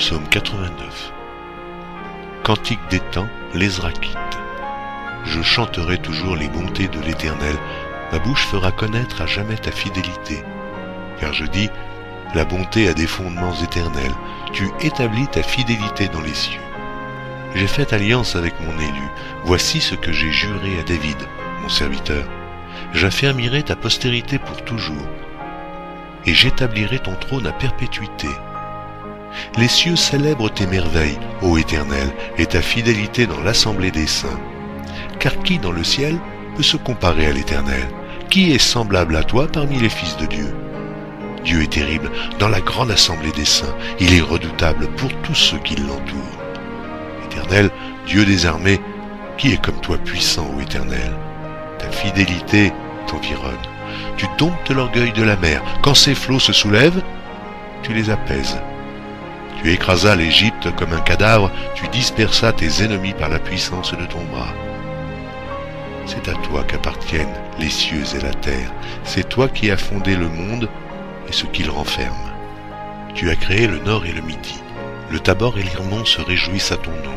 Psaume 89. Cantique des temps, l'Ezraquite. Je chanterai toujours les bontés de l'Éternel. Ma bouche fera connaître à jamais ta fidélité. Car je dis, la bonté a des fondements éternels. Tu établis ta fidélité dans les cieux. J'ai fait alliance avec mon élu. Voici ce que j'ai juré à David, mon serviteur. J'affermirai ta postérité pour toujours, et j'établirai ton trône à perpétuité. Les cieux célèbrent tes merveilles, ô Éternel, et ta fidélité dans l'assemblée des saints. Car qui dans le ciel peut se comparer à l'Éternel? Qui est semblable à toi parmi les fils de Dieu? Dieu est terrible dans la grande assemblée des saints. Il est redoutable pour tous ceux qui l'entourent. Éternel, Dieu des armées, qui est comme toi puissant, ô Éternel? Ta fidélité t'environne. Tu domptes l'orgueil de la mer. Quand ses flots se soulèvent, tu les apaises. Tu écrasas l'Égypte comme un cadavre, tu dispersas tes ennemis par la puissance de ton bras. C'est à toi qu'appartiennent les cieux et la terre. C'est toi qui as fondé le monde et ce qu'il renferme. Tu as créé le nord et le midi. Le Tabor et l'Hermon se réjouissent à ton nom.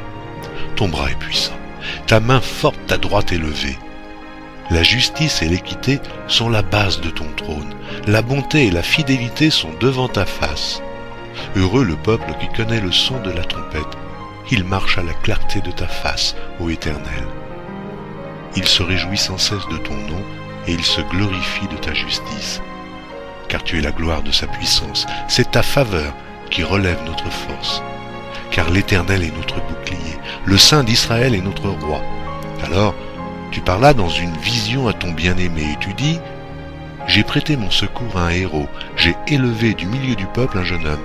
Ton bras est puissant. Ta main forte, ta droite est levée. La justice et l'équité sont la base de ton trône. La bonté et la fidélité sont devant ta face. Heureux le peuple qui connaît le son de la trompette. Il marche à la clarté de ta face, ô Éternel. Il se réjouit sans cesse de ton nom et il se glorifie de ta justice. Car tu es la gloire de sa puissance. C'est ta faveur qui relève notre force. Car l'Éternel est notre bouclier. Le Saint d'Israël est notre roi. Alors, tu parlas dans une vision à ton bien-aimé et tu dis, j'ai prêté mon secours à un héros, j'ai élevé du milieu du peuple un jeune homme.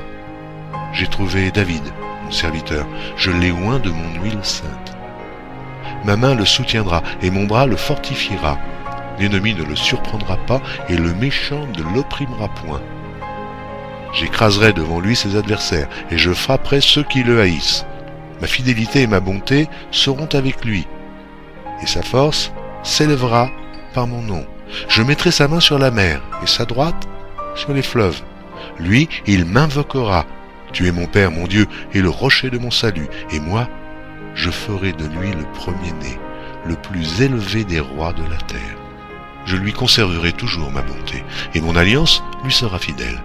J'ai trouvé David, mon serviteur, je l'ai oint de mon huile sainte. Ma main le soutiendra et mon bras le fortifiera. L'ennemi ne le surprendra pas et le méchant ne l'opprimera point. J'écraserai devant lui ses adversaires et je frapperai ceux qui le haïssent. Ma fidélité et ma bonté seront avec lui. Et sa force s'élèvera par mon nom. Je mettrai sa main sur la mer et sa droite sur les fleuves. Lui, il m'invoquera. Tu es mon Père, mon Dieu, et le rocher de mon salut. Et moi, je ferai de lui le premier-né, le plus élevé des rois de la terre. Je lui conserverai toujours ma bonté, et mon alliance lui sera fidèle.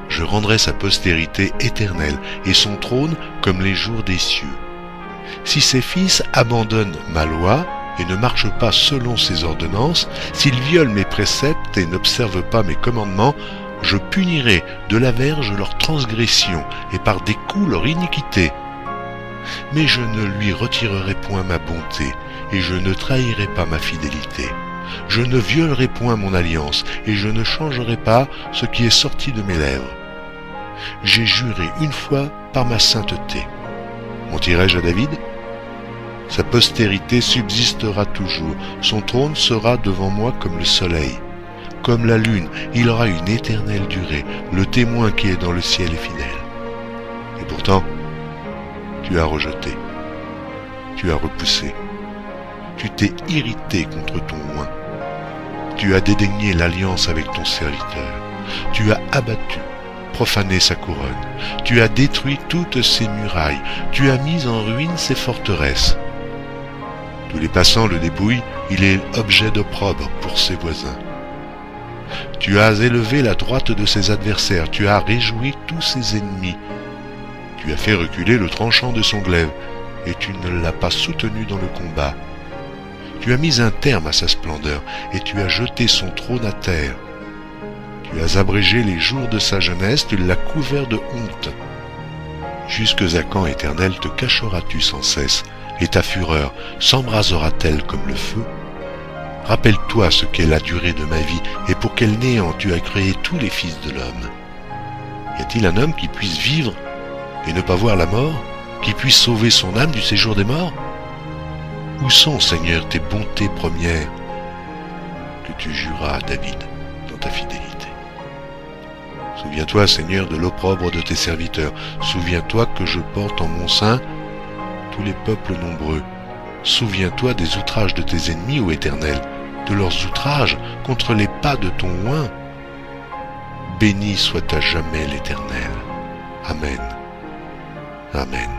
Je rendrai sa postérité éternelle, et son trône comme les jours des cieux. Si ses fils abandonnent ma loi, et ne marchent pas selon ses ordonnances, s'ils violent mes préceptes et n'observent pas mes commandements, je punirai de la verge leur transgression et par des coups leur iniquité. Mais je ne lui retirerai point ma bonté et je ne trahirai pas ma fidélité. Je ne violerai point mon alliance et je ne changerai pas ce qui est sorti de mes lèvres. J'ai juré une fois par ma sainteté. Mentirai-je à David ? Sa postérité subsistera toujours, son trône sera devant moi comme le soleil. Comme la lune, il aura une éternelle durée, le témoin qui est dans le ciel est fidèle. Et pourtant, tu as rejeté, tu as repoussé, tu t'es irrité contre ton oint, tu as dédaigné l'alliance avec ton serviteur, tu as abattu, profané sa couronne, tu as détruit toutes ses murailles, tu as mis en ruine ses forteresses. Tous les passants le dépouillent, il est objet d'opprobre pour ses voisins. Tu as élevé la droite de ses adversaires, tu as réjoui tous ses ennemis. Tu as fait reculer le tranchant de son glaive, et tu ne l'as pas soutenu dans le combat. Tu as mis un terme à sa splendeur, et tu as jeté son trône à terre. Tu as abrégé les jours de sa jeunesse, tu l'as couvert de honte. Jusque à quand, Éternel, te cacheras-tu sans cesse, et ta fureur s'embrasera-t-elle comme le feu ? Rappelle-toi ce qu'est la durée de ma vie, et pour quel néant tu as créé tous les fils de l'homme. Y a-t-il un homme qui puisse vivre et ne pas voir la mort, qui puisse sauver son âme du séjour des morts ? Où sont, Seigneur, tes bontés premières que tu juras à David dans ta fidélité ? Souviens-toi, Seigneur, de l'opprobre de tes serviteurs. Souviens-toi que je porte en mon sein tous les peuples nombreux. Souviens-toi des outrages de tes ennemis, ô Éternel, de leurs outrages contre les pas de ton oint. Béni soit à jamais l'Éternel. Amen. Amen.